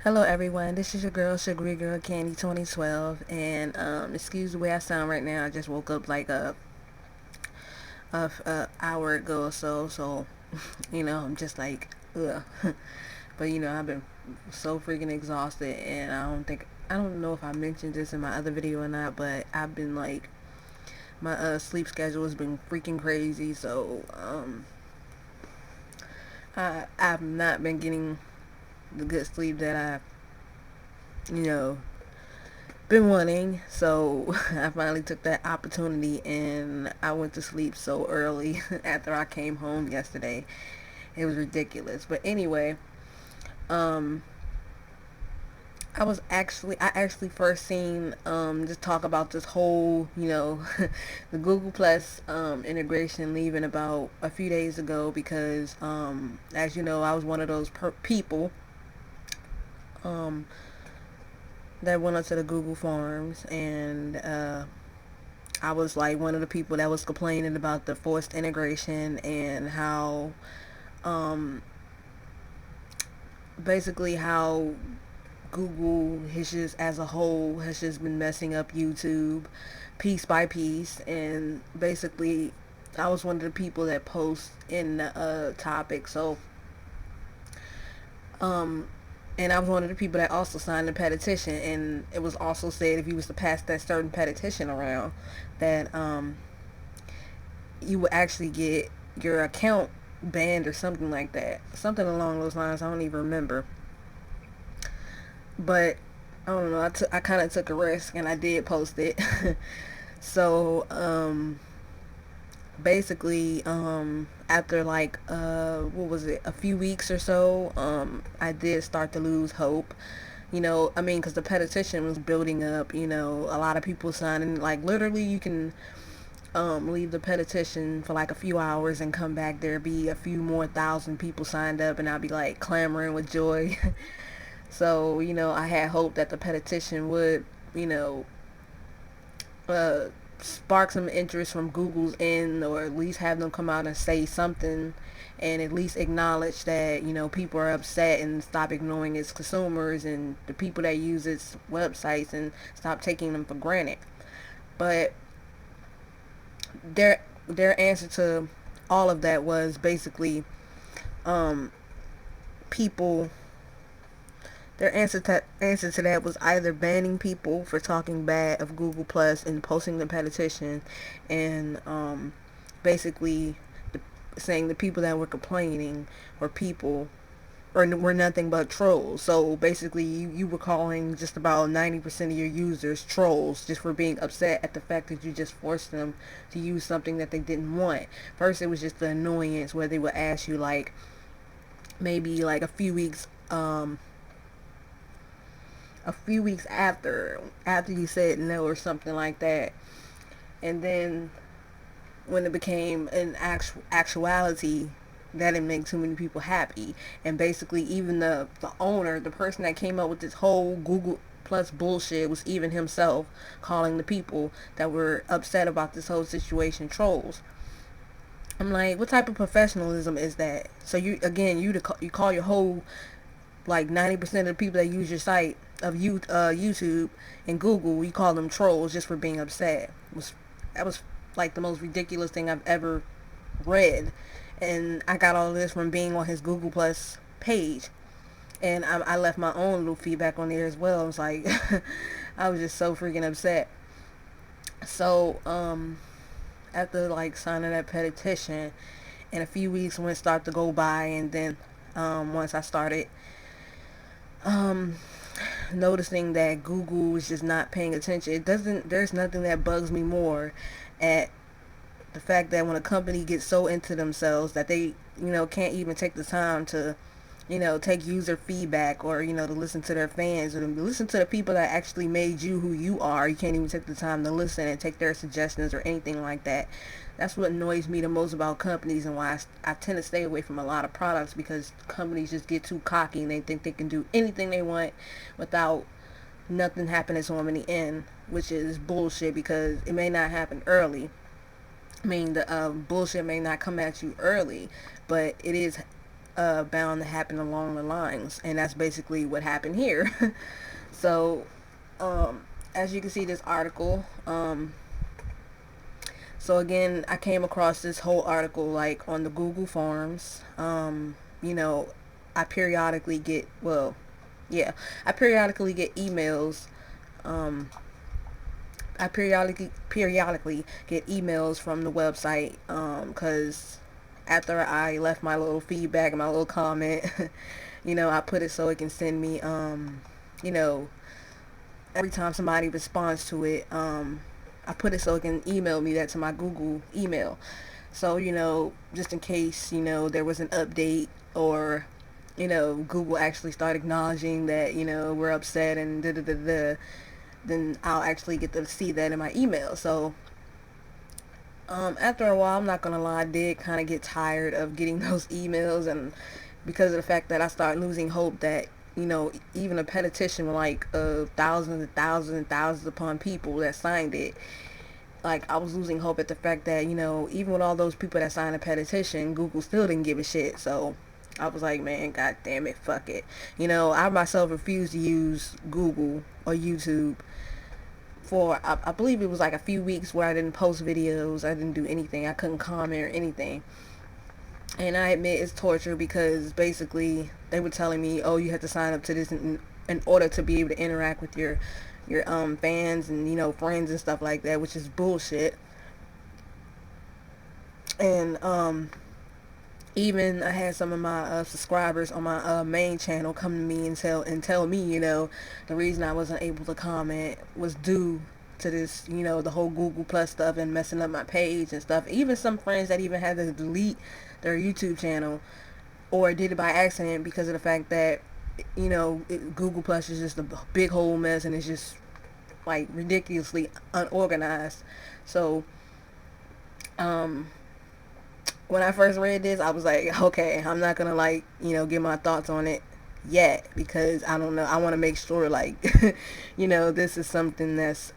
Hello everyone, this is your girl Sugary Girl Candy 2012, and excuse the way I sound right now. I just woke up like a hour ago or so I'm just like ugh. But I've been so freaking exhausted, and I don't know if I mentioned this in my other video or not, but I've been like my sleep schedule has been freaking crazy. I've not been getting the good sleep that you know been wanting. So I finally took that opportunity and I went to sleep so early after I came home yesterday. It was ridiculous. But anyway, um I actually first seen just talk about this whole, the Google Plus integration leaving about a few days ago because as you know, I was one of those people um that went onto the Google forums, and I was like one of the people that was complaining about the forced integration and how um basically how Google has just as a whole has just been messing up YouTube piece by piece. And basically I was one of the people that post in the topic. Um and I was one of the people that also signed the petition, and it was also said if you was to pass that certain petition around that you would actually get your account banned or something like that. Something along those lines. I don't even remember. But I don't know. I kind of took a risk and I did post it. so basically, after like what was it, a few weeks or so, I did start to lose hope. I mean, because the petition was building up. A lot of people signing. Like literally, you can leave the petition for like a few hours and come back, there be a few more thousand people signed up, and I'll be like clamoring with joy. So I had hope that the petition would you know uh, spark some interest from Google's end, or at least have them come out and say something, and at least acknowledge that people are upset, and stop ignoring its consumers and the people that use its websites, and stop taking them for granted. But their answer to all of that was basically um people their answer to that was either banning people for talking bad of Google Plus and posting the petition, and basically saying the people that were complaining were people or were nothing but trolls. So basically, you were calling just about 90% of your users trolls just for being upset at the fact that you just forced them to use something that they didn't want. First, it was just the annoyance where they would ask you like maybe like a few weeks after you said no or something like that. And then when it became an actuality, that didn't make too many people happy. And basically, even the owner, the person that came up with this whole Google Plus bullshit, was even himself calling the people that were upset about this whole situation trolls. I'm like, what type of professionalism is that? So you call your whole like 90% of the people that use your site of YouTube and Google, you call them trolls just for being upset. That was like the most ridiculous thing I've ever read. And I got all of this from being on his Google Plus page, and I left my own little feedback on there as well. I was like, I was just so freaking upset. So after like signing that petition, and a few weeks went start to go by, and then once I started um noticing that Google is just not paying attention. There's nothing that bugs me more at the fact that when a company gets so into themselves that they, can't even take the time to, take user feedback, or, to listen to their fans, or to listen to the people that actually made you who you are. You can't even take the time to listen and take their suggestions or anything like that. That's what annoys me the most about companies, and why I tend to stay away from a lot of products, because companies just get too cocky and they think they can do anything they want without nothing happening to them in the end, which is bullshit, because it may not happen early. I mean, the bullshit may not come at you early, but it is bound to happen along the lines, and that's basically what happened here. So, as you can see, this article. So again, I came across this whole article like on the Google forums. You know, I periodically get well, yeah, I periodically get emails. Um, I periodically get emails from the website because after I left my little feedback and my little comment, you know, I put it so it can send me you know, every time somebody responds to it, I put it so it can email me that to my Google email. So, you know, just in case, you know, there was an update or, you know, Google actually start acknowledging that, you know, we're upset and da da da da, then I'll actually get to see that in my email. So, after a while, I'm not gonna lie, I did kind of get tired of getting those emails, and because of the fact that I started losing hope that, you know, even a petition with like thousands and thousands and thousands upon people that signed it, like I was losing hope at the fact that, you know, even with all those people that signed a petition, Google still didn't give a shit. So I was like, man, god damn it, fuck it. You know, I myself refused to use Google or YouTube for I believe it was like a few weeks where I didn't post videos, I didn't do anything, I couldn't comment or anything. And I admit it's torture because basically they were telling me, oh, you have to sign up to this in order to be able to interact with your fans and, you know, friends and stuff like that, which is bullshit. And even I had some of my subscribers on my main channel come to me and tell me, you know, the reason I wasn't able to comment was due to this, you know, the whole Google Plus stuff and messing up my page and stuff. Even some friends that even had to delete their YouTube channel or did it by accident because of the fact that, you know, Google Plus is just a big whole mess and it's just like ridiculously unorganized. So um when I first read this, I was like, okay, I'm not gonna like, you know, give my thoughts on it yet because I don't know. I want to make sure, like, you know, this is something that's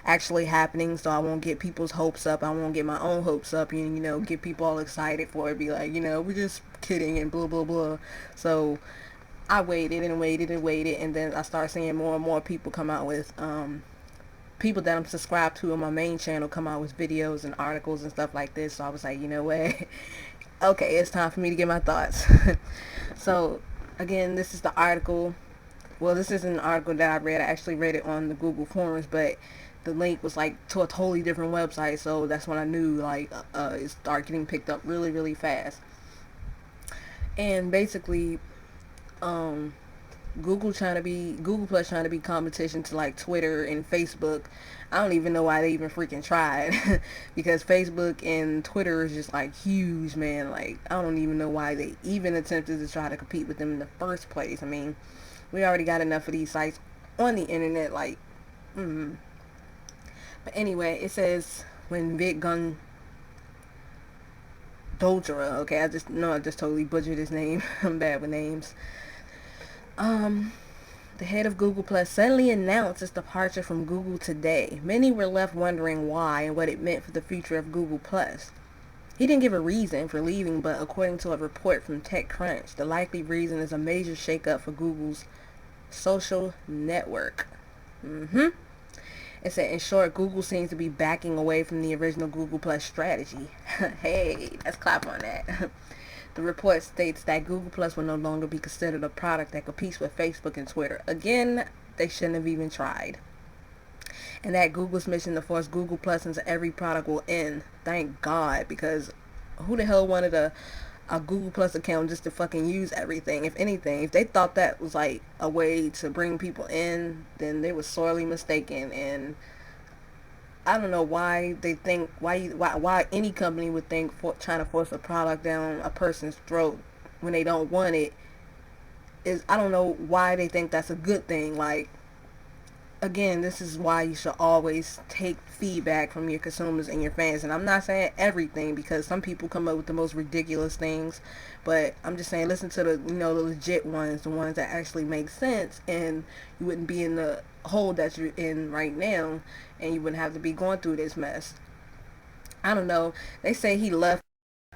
actually happening, so I won't get people's hopes up. I won't get my own hopes up, and, you know, get people all excited for it. Be like, you know, we're just kidding and blah blah blah. So I waited and waited and waited, and then I started seeing more and more people come out with people that I'm subscribed to on my main channel come out with videos and articles and stuff like this. So I was like, you know what? Okay, it's time for me to get my thoughts. So again, this is the article. Well, this isn't an article that I read. I actually read it on the Google forums, but the link was like to a totally different website. So that's when I knew like it started getting picked up really, really fast. And basically, um, Google Plus trying to be competition to like Twitter and Facebook. I don't even know why they even freaking tried because Facebook and Twitter is just like huge, man. Like I don't even know why they even attempted to try to compete with them in the first place. I mean, we already got enough of these sites on the internet, like. Mm. But anyway, it says when Vic Gun Dodra, okay, I just totally butchered his name. I'm bad with names. Um, the head of Google Plus suddenly announced his departure from Google today. Many were left wondering why and what it meant for the future of Google Plus. He didn't give a reason for leaving, but according to a report from TechCrunch, the likely reason is a major shakeup for Google's social network. It said, in short, Google seems to be backing away from the original Google Plus strategy. Hey, let's clap on that. The report states that Google Plus will no longer be considered a product that competes with Facebook and Twitter. Again, they shouldn't have even tried. And that Google's mission to force Google Plus into every product will end. Thank God, because who the hell wanted a Google Plus account just to fucking use everything? If anything, if they thought that was like a way to bring people in, then they were sorely mistaken. And I don't know why they think why any company would think trying to force a product down a person's throat when they don't want it is, I don't know why they think that's a good thing. Like, again, this is why you should always take feedback from your consumers and your fans. And I'm not saying everything because some people come up with the most ridiculous things, but I'm just saying listen to the, you know, the legit ones, the ones that actually make sense, and you wouldn't be in the hole that you're in right now, and you wouldn't have to be going through this mess. I don't know. They say he left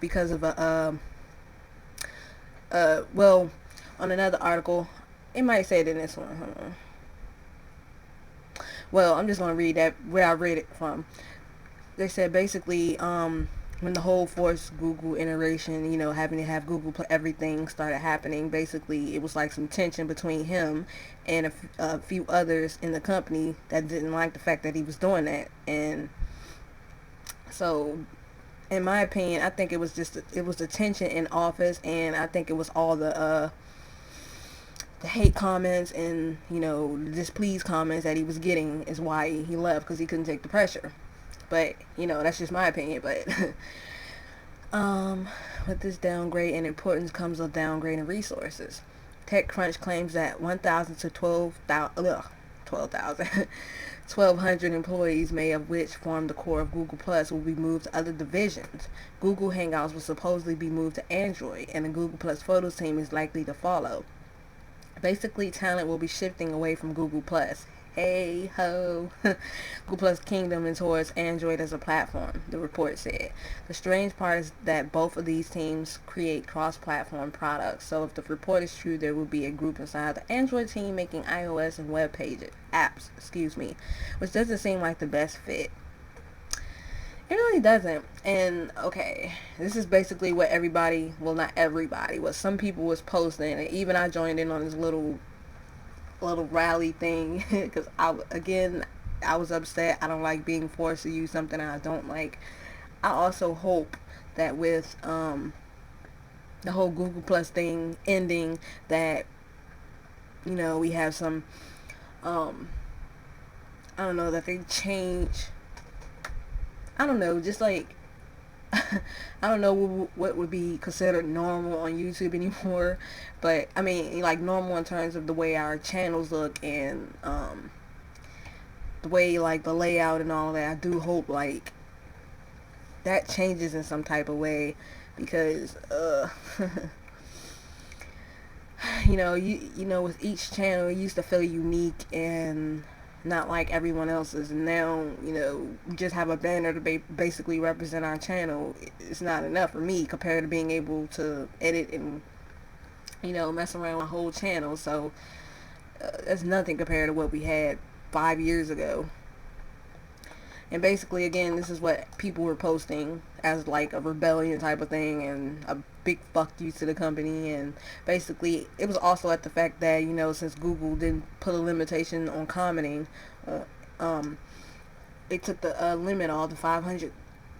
because of a Well, on another article, it might say it in this one. Hold on. Well, I'm just gonna read that where I read it from. They said basically, when the whole forced Google integration, having to have Google put everything started happening, basically it was like some tension between him and a few others in the company that didn't like the fact that he was doing that. And so, in my opinion, I think it was just it was the tension in office, and I think it was all the hate comments and displeased comments that he was getting is why he left, because he couldn't take the pressure. But that's just my opinion. But with this downgrade in importance comes a downgrade in resources. TechCrunch claims that 1,000 to 1,200 employees, many of which form the core of Google Plus, will be moved to other divisions. Google Hangouts will supposedly be moved to Android, and the Google Plus Photos team is likely to follow. Basically, talent will be shifting away from Google Plus. Hey ho. Google Plus Kingdom and towards Android as a platform, the report said. The strange part is that both of these teams create cross-platform products. So if the report is true, there will be a group inside the Android team making iOS and web pages, apps, which doesn't seem like the best fit. It really doesn't. And okay, this is basically what everybody, well, not everybody, what some people was posting, and even I joined in on this little rally thing because I was upset. I don't like being forced to use something I don't like. I also hope that with the whole Google Plus thing ending, that we have some I don't know, that they change. I don't know, just like I don't know what would be considered normal on YouTube anymore, but I mean, like, normal in terms of the way our channels look and the way, like, the layout and all that. I do hope, like, that changes in some type of way, because with each channel, it used to feel unique and not like everyone else's, and now we just have a banner to basically represent our channel. It's not enough for me compared to being able to edit and mess around with my whole channel. So that's nothing compared to what we had 5 years ago. And basically, again, this is what people were posting as like a rebellion type of thing and a big fuck you to the company. And basically, it was also at the fact that, since Google didn't put a limitation on commenting, they took the limit off, the 500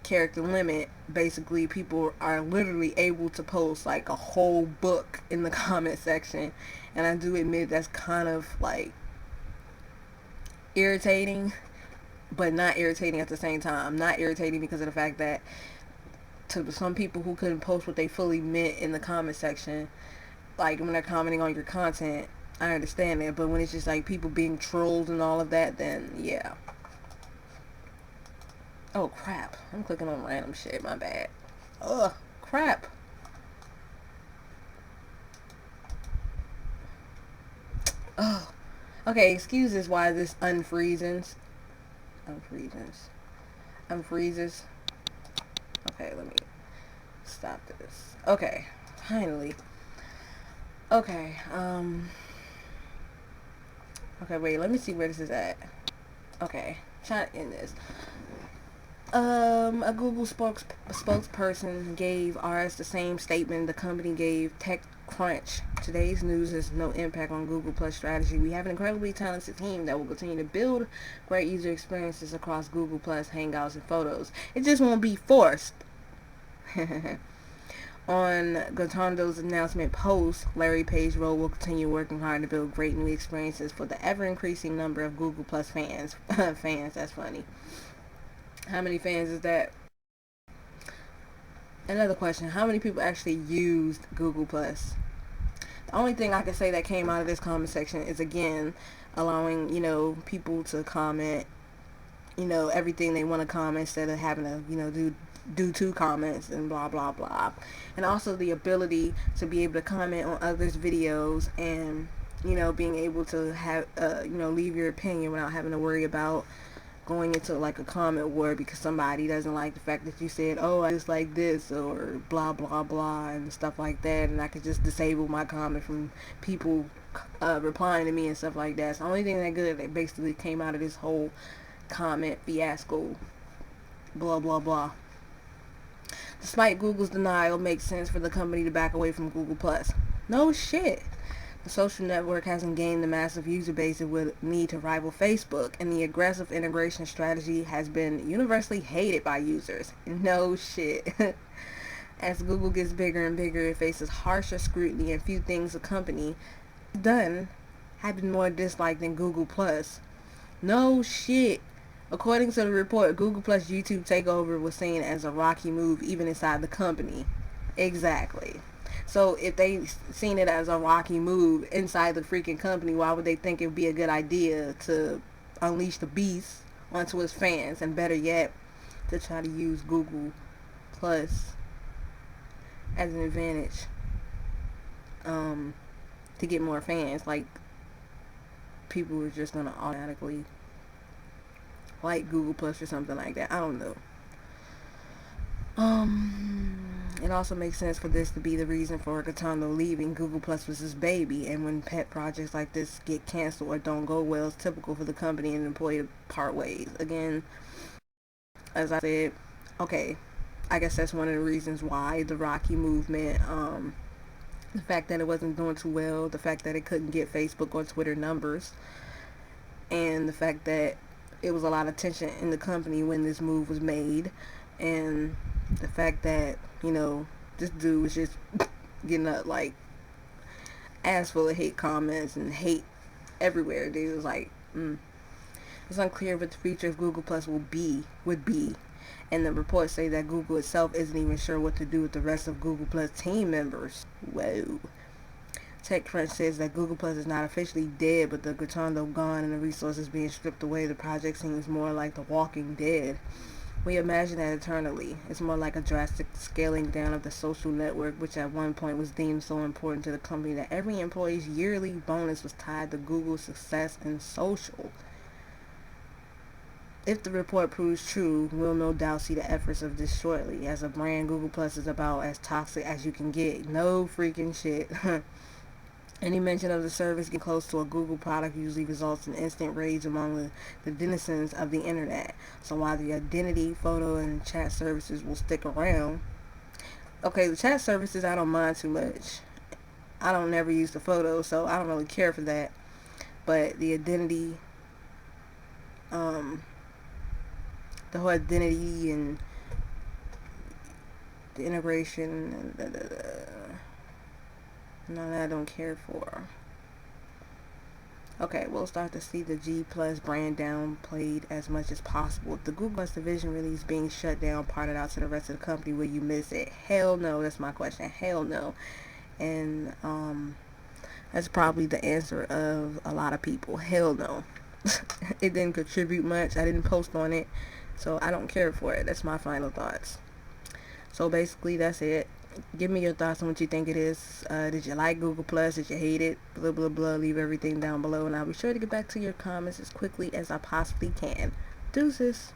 character limit. Basically, people are literally able to post like a whole book in the comment section. And I do admit that's kind of like irritating, but not irritating at the same time. Not irritating because of the fact that to some people who couldn't post what they fully meant in the comment section, like when they're commenting on your content, I understand that. But when it's just like people being trolled and all of that, then yeah. Oh crap, I'm clicking on random shit, my bad. Ugh, crap. Oh, okay, excuses why this unfreezes. Unfreezes. Okay, let me stop this. Okay, finally. Okay, okay, wait, let me see where this is at. Okay, trying to end this. A Google spokesperson gave RS the same statement the company gave TechCrunch. Today's news has no impact on Google Plus strategy. We have an incredibly talented team that will continue to build great user experiences across Google Plus, Hangouts, and Photos. It just won't be forced. On Gatondo's announcement post, Larry Page wrote, "Will continue working hard to build great new experiences for the ever-increasing number of Google Plus fans." Fans, that's funny. How many fans is that? Another question, how many people actually used Google Plus? The only thing I can say that came out of this comment section is, again, allowing, people to comment, everything they want to comment instead of having to, do two comments and blah, blah, blah. And also the ability to be able to comment on others' videos and, being able to have, leave your opinion without having to worry about going into like a comment war because somebody doesn't like the fact that you said, oh, I just like this, or blah blah blah and stuff like that, and I could just disable my comment from people replying to me and stuff like that. It's the only thing that good that basically came out of this whole comment fiasco, blah blah blah. Despite Google's denial, it makes sense for the company to back away from Google Plus. No shit. The social network hasn't gained the massive user base it would need to rival Facebook, and the aggressive integration strategy has been universally hated by users. No shit. As Google gets bigger and bigger, it faces harsher scrutiny, and few things the company done have been more disliked than Google Plus. No shit. According to the report, Google Plus YouTube takeover was seen as a rocky move even inside the company. Exactly. So if they seen it as a rocky move inside the freaking company, why would they think it would be a good idea to unleash the beast onto its fans, and better yet, to try to use Google Plus as an advantage to get more fans? Like, people were just gonna automatically like Google Plus or something like that. I don't know. It also makes sense for this to be the reason for Gaetano leaving. Google Plus was his baby, and when pet projects like this get canceled or don't go well, it's typical for the company and employee to part ways. Again, as I said, okay, I guess that's one of the reasons why the Rocky movement, the fact that it wasn't doing too well, the fact that it couldn't get Facebook or Twitter numbers, and the fact that it was a lot of tension in the company when this move was made, and the fact that, you know, this dude was just getting up like ass full of hate comments and hate everywhere. Dude was like, it's unclear what the future of Google Plus would be, and the reports say that Google itself isn't even sure what to do with the rest of Google Plus team members. Whoa. TechCrunch says that Google Plus is not officially dead, but the Gaetano gone and the resources being stripped away, the project seems more like The Walking Dead. We imagine that eternally. It's more like a drastic scaling down of the social network, which at one point was deemed so important to the company that every employee's yearly bonus was tied to Google's success in social. If the report proves true, we'll no doubt see the efforts of this shortly. As a brand, Google Plus is about as toxic as you can get. No freaking shit. Any mention of the service getting close to a Google product usually results in instant rage among the denizens of the internet. So while the identity, photo, and chat services will stick around, okay, the chat services I don't mind too much. I don't never use the photo, so I don't really care for that. But the identity, the whole identity and the integration, no, that I don't care for. Okay, we'll start to see the G Plus brand downplayed as much as possible. If the Google Plus division really is being shut down, parted out to the rest of the company, will you miss it? Hell no, that's my question. Hell no. And that's probably the answer of a lot of people. Hell no. It didn't contribute much. I didn't post on it, so I don't care for it. That's my final thoughts. So basically, that's it. Give me your thoughts on what you think it is. Did you like Google Plus? Did you hate it? Blah blah blah. Leave everything down below, and I'll be sure to get back to your comments as quickly as I possibly can. Deuces.